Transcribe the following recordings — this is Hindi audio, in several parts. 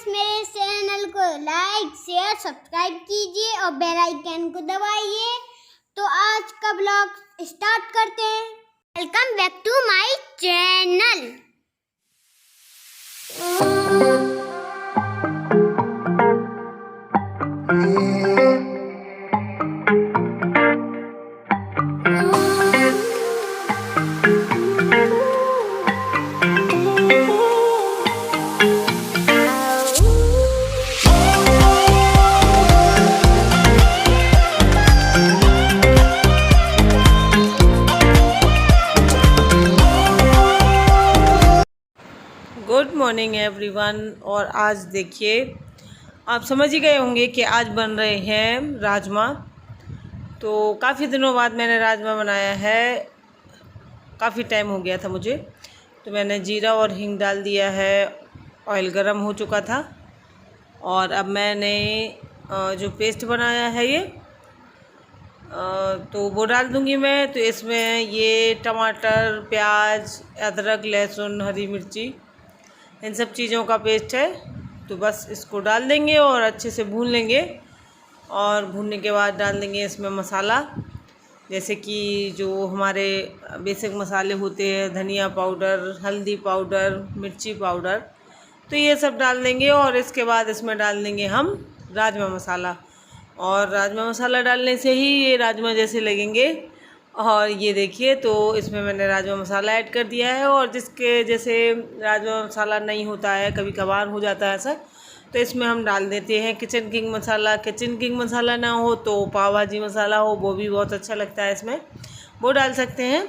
मेरे चैनल को लाइक शेयर सब्सक्राइब कीजिए और बेल आइकन को दबाइए। तो आज का ब्लॉग स्टार्ट करते हैं। Welcome back to my channel. Good morning everyone. और आज देखिए, आप समझ ही गए होंगे कि आज बन रहे हैं राजमा। तो काफ़ी दिनों बाद मैंने राजमा बनाया है, काफ़ी टाइम हो गया था मुझे। तो मैंने जीरा और हींग डाल दिया है, ऑयल गरम हो चुका था। और अब मैंने जो पेस्ट बनाया है ये तो वो डाल दूँगी मैं। तो इसमें ये टमाटर, प्याज, अदरक, लहसुन, हरी मिर्ची, इन सब चीज़ों का पेस्ट है। तो बस इसको डाल देंगे और अच्छे से भून लेंगे। और भूनने के बाद डाल देंगे इसमें मसाला, जैसे कि जो हमारे बेसिक मसाले होते हैं, धनिया पाउडर, हल्दी पाउडर, मिर्ची पाउडर, तो ये सब डाल देंगे। और इसके बाद इसमें डाल देंगे हम राजमा मसाला। और राजमा मसाला डालने से ही ये राजमा जैसे लगेंगे। और ये देखिए, तो इसमें मैंने राजमा मसाला ऐड कर दिया है। और जिसके जैसे राजमा मसाला नहीं होता है, कभी कभार हो जाता है ऐसा, तो इसमें हम डाल देते हैं किचन किंग मसाला। किचन किंग मसाला ना हो तो पाव भाजी मसाला हो, वो भी बहुत अच्छा लगता है इसमें, वो डाल सकते हैं।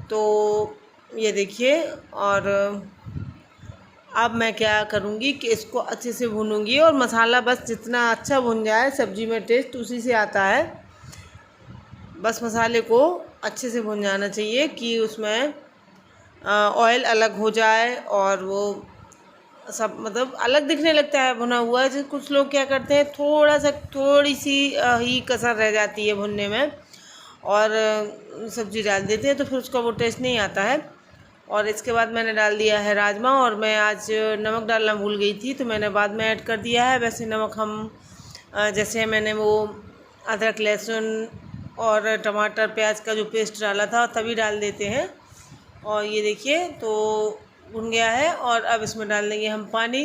तो ये देखिए, और अब मैं क्या करूँगी कि इसको अच्छे से भूनूंगी। और मसाला बस जितना अच्छा भुन जाए, सब्ज़ी में टेस्ट उसी से आता है। बस मसाले को अच्छे से भुन जाना चाहिए कि उसमें ऑयल अलग हो जाए और वो सब मतलब अलग दिखने लगता है भुना हुआ। जैसे कुछ लोग क्या करते हैं, थोड़ी सी ही कसर रह जाती है भुनने में, और सब्ज़ी डाल देते हैं, तो फिर उसका वो टेस्ट नहीं आता है। और इसके बाद मैंने डाल दिया है राजमा। और मैं आज नमक डालना भूल गई थी, तो मैंने बाद में ऐड कर दिया है। वैसे नमक हम जैसे मैंने वो अदरक, लहसुन और टमाटर, प्याज का जो पेस्ट डाला था तभी डाल देते हैं। और ये देखिए, तो भुन गया है। और अब इसमें डाल देंगे हम पानी।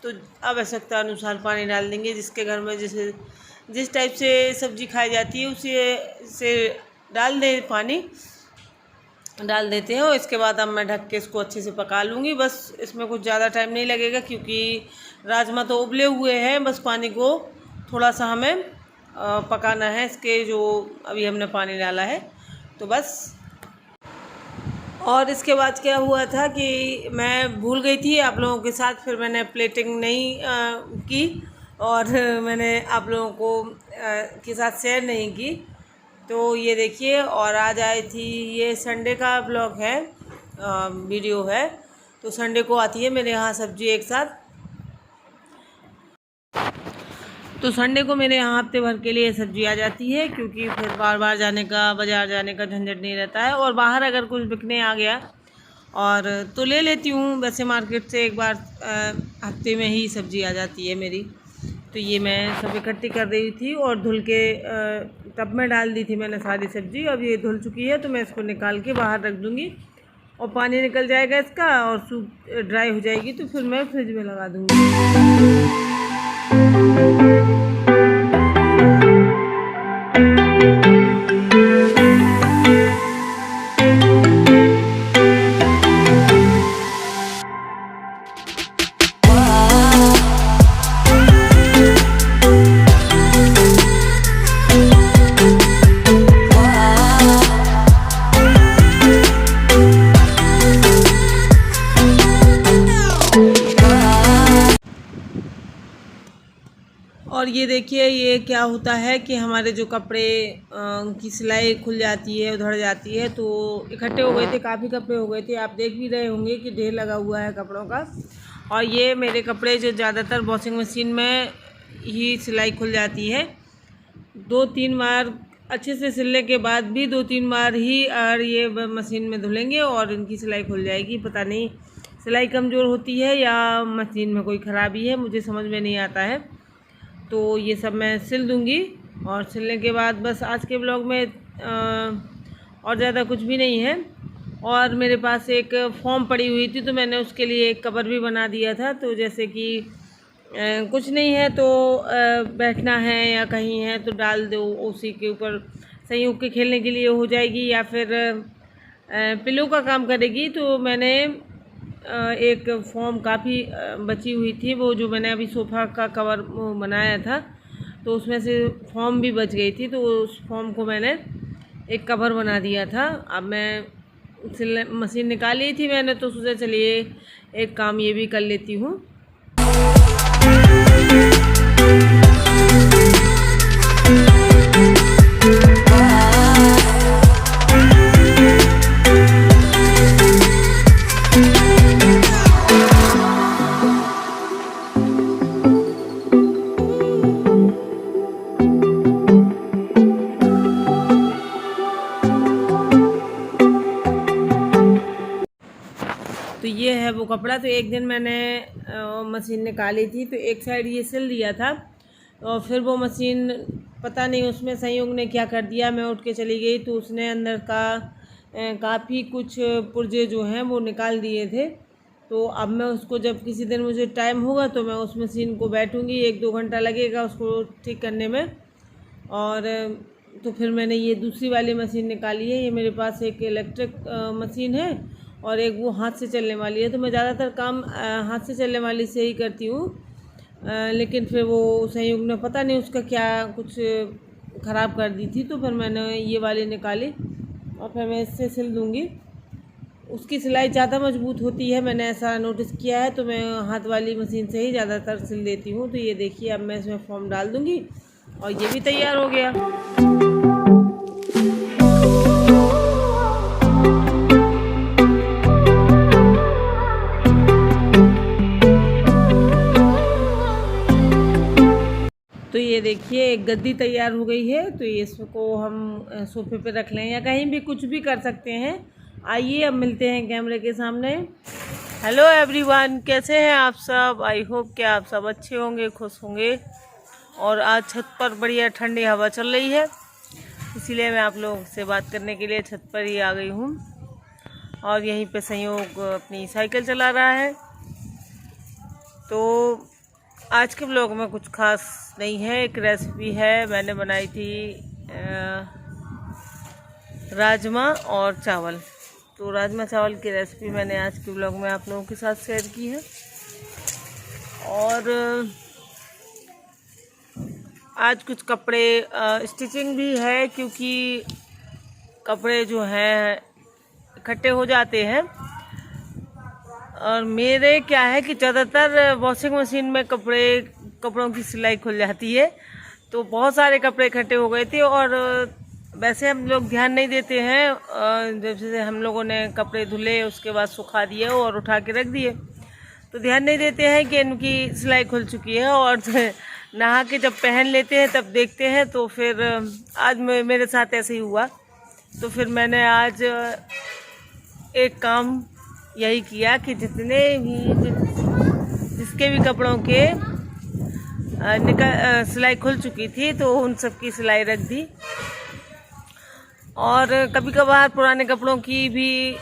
तो आवश्यकता अनुसार पानी डाल देंगे, जिसके घर में जिस टाइप से सब्ज़ी खाई जाती है उसी से डाल दें, पानी डाल देते हैं। और इसके बाद अब मैं ढक के इसको अच्छे से पका लूँगी। बस इसमें कुछ ज़्यादा टाइम नहीं लगेगा, क्योंकि राजमा तो उबले हुए हैं। बस पानी को थोड़ा सा हमें पकाना है, इसके जो अभी हमने पानी डाला है, तो बस। और इसके बाद क्या हुआ था कि मैं भूल गई थी आप लोगों के साथ, फिर मैंने प्लेटिंग नहीं की और मैंने आप लोगों को के साथ शेयर नहीं की। तो ये देखिए, और आज आई थी, ये संडे का ब्लॉग है, वीडियो है। तो संडे को आती है मेरे यहाँ सब्ज़ी एक साथ। तो संडे को मेरे यहाँ हफ्ते भर के लिए सब्ज़ी आ जाती है, क्योंकि फिर बार बार जाने का, बाज़ार जाने का झंझट नहीं रहता है। और बाहर अगर कुछ बिकने आ गया और तो ले लेती हूँ। वैसे मार्केट से एक बार हफ्ते में ही सब्ज़ी आ जाती है मेरी। तो ये मैं सब इकट्ठी कर रही थी और धुल के टब में डाल दी थी मैंने सारी सब्ज़ी। अब ये धुल चुकी है, तो मैं इसको निकाल के बाहर रख दूँगी और पानी निकल जाएगा इसका और सूख ड्राई हो जाएगी, तो फिर मैं फ्रिज में लगा दूँगी। और ये देखिए, ये क्या होता है कि हमारे जो कपड़े की सिलाई खुल जाती है, उधड़ जाती है। तो इकट्ठे हो गए थे, काफ़ी कपड़े हो गए थे। आप देख भी रहे होंगे कि ढेर लगा हुआ है कपड़ों का। और ये मेरे कपड़े जो ज़्यादातर वॉशिंग मशीन में ही सिलाई खुल जाती है। 2-3 बार अच्छे से सिलने के बाद भी 2-3 बार ही और ये मशीन में धुलेंगे और इनकी सिलाई खुल जाएगी। पता नहीं सिलाई कमज़ोर होती है या मशीन में कोई ख़राबी है, मुझे समझ में नहीं आता है। तो ये सब मैं सिल दूँगी और सिलने के बाद बस आज के ब्लॉग में और ज़्यादा कुछ भी नहीं है। और मेरे पास एक फॉर्म पड़ी हुई थी तो मैंने उसके लिए एक कवर भी बना दिया था। तो जैसे कि कुछ नहीं है तो बैठना है या कहीं है तो डाल दो, उसी के ऊपर संयोग के खेलने के लिए हो जाएगी या फिर पिलो का काम करेगी। तो मैंने एक फॉर्म काफ़ी बची हुई थी, वो जो मैंने अभी सोफ़ा का कवर बनाया था तो उसमें से फॉर्म भी बच गई थी, तो उस फॉर्म को मैंने एक कवर बना दिया था। अब मैं मशीन निकाली थी मैंने तो सोचा चलिए एक काम ये भी कर लेती हूँ। तो ये है वो कपड़ा। तो एक दिन मैंने मशीन निकाली थी तो एक साइड ये सिल दिया था और फिर वो मशीन पता नहीं उसमें संयोग ने क्या कर दिया, मैं उठ के चली गई तो उसने अंदर का काफ़ी कुछ पुर्जे जो हैं वो निकाल दिए थे। तो अब मैं उसको जब किसी दिन मुझे टाइम होगा तो मैं उस मशीन को बैठूंगी, 1-2 घंटा लगेगा उसको ठीक करने में। और तो फिर मैंने ये दूसरी वाली मशीन निकाली है। ये मेरे पास एक इलेक्ट्रिक मशीन है और एक वो हाथ से चलने वाली है। तो मैं ज़्यादातर काम हाथ से चलने वाली से ही करती हूँ, लेकिन फिर वो संयोग ने पता नहीं उसका क्या कुछ ख़राब कर दी थी तो फिर मैंने ये वाली निकाली और फिर मैं इससे सिल दूँगी। उसकी सिलाई ज़्यादा मजबूत होती है, मैंने ऐसा नोटिस किया है, तो मैं हाथ वाली मशीन से ही ज़्यादातर सिल देती हूँ। तो ये देखिए अब मैं इसमें फॉर्म डाल दूँगी और ये भी तैयार हो गया। तो ये देखिए एक गद्दी तैयार हो गई है। तो ये इसको हम सोफे पे रख लें या कहीं भी कुछ भी कर सकते हैं। आइए अब मिलते हैं कैमरे के सामने। हेलो एवरीवन, कैसे हैं आप सब? आई होप कि आप सब अच्छे होंगे, खुश होंगे। और आज छत पर बढ़िया ठंडी हवा चल रही है, इसीलिए मैं आप लोगों से बात करने के लिए छत पर ही आ गई हूँ। और यहीं पे संयोग अपनी साइकिल चला रहा है। तो आज के ब्लॉग में कुछ खास नहीं है, एक रेसिपी है। मैंने बनाई थी राजमा और चावल। तो राजमा चावल की रेसिपी मैंने आज के ब्लॉग में आप लोगों के साथ शेयर की है। और आज कुछ कपड़े स्टिचिंग भी है, क्योंकि कपड़े जो हैं इकट्ठे हो जाते हैं। और मेरे क्या है कि ज़्यादातर वॉशिंग मशीन में कपड़ों की सिलाई खुल जाती है, तो बहुत सारे कपड़े इकट्ठे हो गए थे। और वैसे हम लोग ध्यान नहीं देते हैं, जैसे हम लोगों ने कपड़े धुले उसके बाद सुखा दिए और उठा के रख दिए, तो ध्यान नहीं देते हैं कि इनकी सिलाई खुल चुकी है। और नहा के जब पहन लेते हैं तब देखते हैं। तो फिर आज मेरे साथ ऐसे ही हुआ। तो फिर मैंने आज एक काम यही किया कि जितने भी जिसके भी कपड़ों के सिलाई खुल चुकी थी तो उन सब की सिलाई रख दी। और कभी कभार पुराने कपड़ों की भी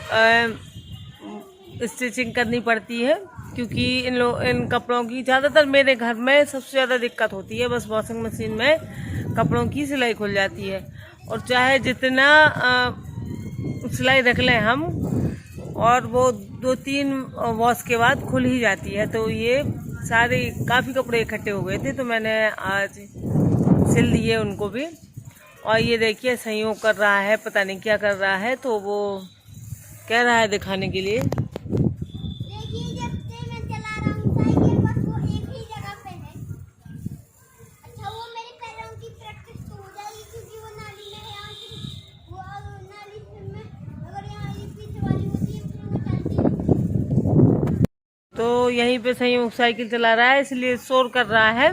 स्टिचिंग करनी पड़ती है, क्योंकि इन कपड़ों की ज़्यादातर मेरे घर में सबसे ज़्यादा दिक्कत होती है। बस वॉशिंग मशीन में कपड़ों की सिलाई खुल जाती है, और चाहे जितना सिलाई रख लें हम, और वो 2-3 वॉश के बाद खुल ही जाती है। तो ये सारे काफ़ी कपड़े इकट्ठे हो गए थे, तो मैंने आज सिल दिए उनको भी। और ये देखिए संयोग कर रहा है, पता नहीं क्या कर रहा है, तो वो कह रहा है दिखाने के लिए। देखिए जब से मैं चला रहा हूँ साइकिल, बस वो एक ही जगह पे है। अच्छा वो मेरे पैरों की प्रैक्टिस तो हो जाएगी, क्योंकि वो नाली में है। वो नाली में अगर यहाँ पीछे वाली होती है फिर वो चलती। तो यहीं पे संयोग साइकिल चला रहा है, इसलिए शोर कर रहा है।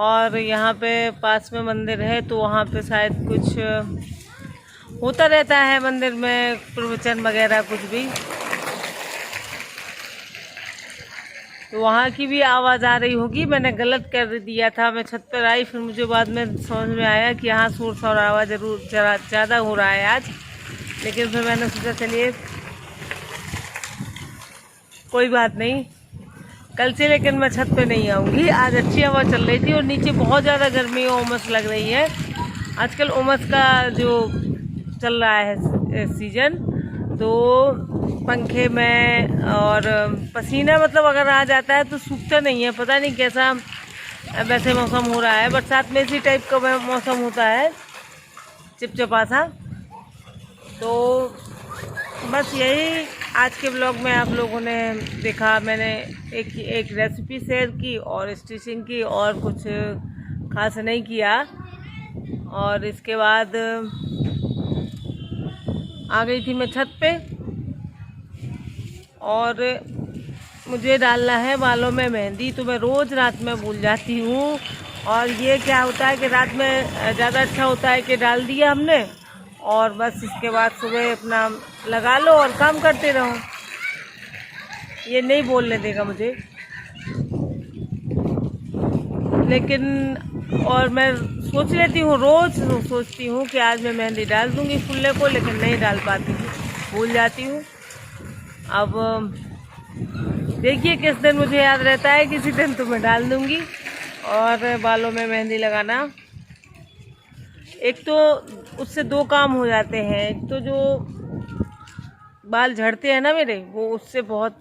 और यहाँ पे पास में मंदिर है, तो वहाँ पे शायद कुछ होता रहता है मंदिर में, प्रवचन वगैरह कुछ भी। तो वहाँ की भी आवाज़ आ रही होगी। मैंने गलत कर दिया था, मैं छत पर आई, फिर मुझे बाद में समझ में आया कि यहाँ शोर शराबा ज़रूर ज़्यादा हो रहा है आज। लेकिन फिर मैंने सोचा चलिए कोई बात नहीं, कल से लेकिन मैं छत पे नहीं आऊँगी। आज अच्छी हवा चल रही थी और नीचे बहुत ज़्यादा गर्मी और उमस लग रही है। आजकल उमस का जो चल रहा है सीज़न, तो पंखे में और पसीना मतलब अगर आ जाता है तो सूखता नहीं है। पता नहीं कैसा वैसे मौसम हो रहा है, बरसात में इसी टाइप का मौसम होता है, चिपचिपा सा। तो बस यही आज के ब्लॉग में आप लोगों ने देखा। मैंने एक रेसिपी शेयर की और स्टिचिंग की और कुछ खास नहीं किया। और इसके बाद आ गई थी मैं छत पे और मुझे डालना है बालों में मेहंदी। तो मैं रोज़ रात में भूल जाती हूँ और ये क्या होता है कि रात में ज़्यादा अच्छा होता है कि डाल दिया हमने और बस इसके बाद सुबह अपना लगा लो और काम करते रहो। ये नहीं बोलने देगा मुझे, लेकिन और मैं सोच लेती हूँ, रोज़ सोचती हूँ कि आज मैं मेहंदी डाल दूँगी फुल्ले को, लेकिन नहीं डाल पाती हूँ, भूल जाती हूँ। अब देखिए किस दिन मुझे याद रहता है, किसी दिन तो मैं डाल दूँगी। और बालों में मेहंदी लगाना, एक तो उससे दो काम हो जाते हैं। एक तो जो बाल झड़ते हैं ना मेरे, वो उससे बहुत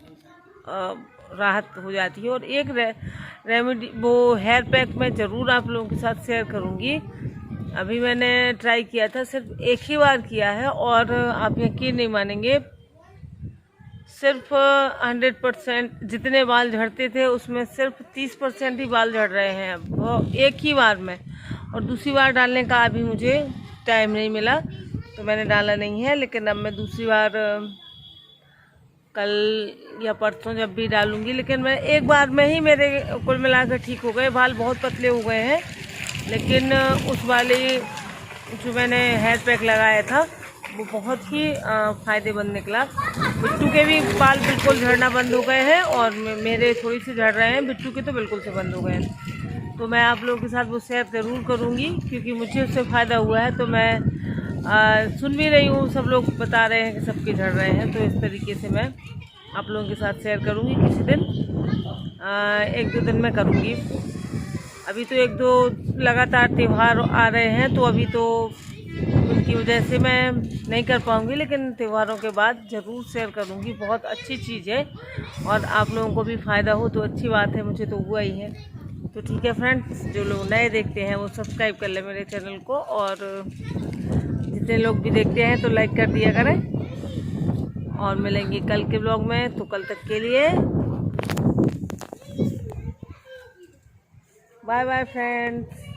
राहत हो जाती है। और एक रेमेडी वो हेयर पैक मैं ज़रूर आप लोगों के साथ शेयर करूँगी। अभी मैंने ट्राई किया था, सिर्फ एक ही बार किया है और आप यकीन नहीं मानेंगे, सिर्फ 100% जितने बाल झड़ते थे उसमें सिर्फ 30% ही बाल झड़ रहे हैं वो एक ही बार में। और दूसरी बार डालने का अभी मुझे टाइम नहीं मिला तो मैंने डाला नहीं है। लेकिन अब मैं दूसरी बार कल या परसों जब भी डालूंगी, लेकिन मैं एक बार में ही मेरे कुल मिलाकर ठीक हो गए। बाल बहुत पतले हो गए हैं, लेकिन उस वाले जो मैंने हेयर पैक लगाया था वो बहुत ही फ़ायदेमंद निकला। बिट्टू के भी बाल बिल्कुल झड़ना बंद हो गए हैं और मेरे थोड़ी सी झड़ रहे हैं, बिट्टू के तो बिल्कुल से बंद हो गए हैं। तो मैं आप लोगों के साथ वो शेयर ज़रूर करूँगी क्योंकि मुझे उससे फ़ायदा हुआ है। तो मैं सुन भी रही हूँ, सब लोग बता रहे हैं कि सबके झड़ रहे हैं, तो इस तरीके से मैं आप लोगों के साथ शेयर करूँगी किसी दिन, एक दो दिन में करूँगी। अभी तो एक दो लगातार त्यौहार आ रहे हैं तो अभी तो उनकी वजह से मैं नहीं कर पाऊँगी, लेकिन त्योहारों के बाद ज़रूर शेयर करूँगी। बहुत अच्छी चीज़ है और आप लोगों को भी फ़ायदा हो तो अच्छी बात है, मुझे तो हुआ ही है। तो ठीक है फ्रेंड्स, जो लोग नए देखते हैं वो सब्सक्राइब कर लें मेरे चैनल को, और जितने लोग भी देखते हैं तो लाइक कर दिया करें। और मिलेंगे कल के ब्लॉग में, तो कल तक के लिए बाय बाय फ्रेंड्स।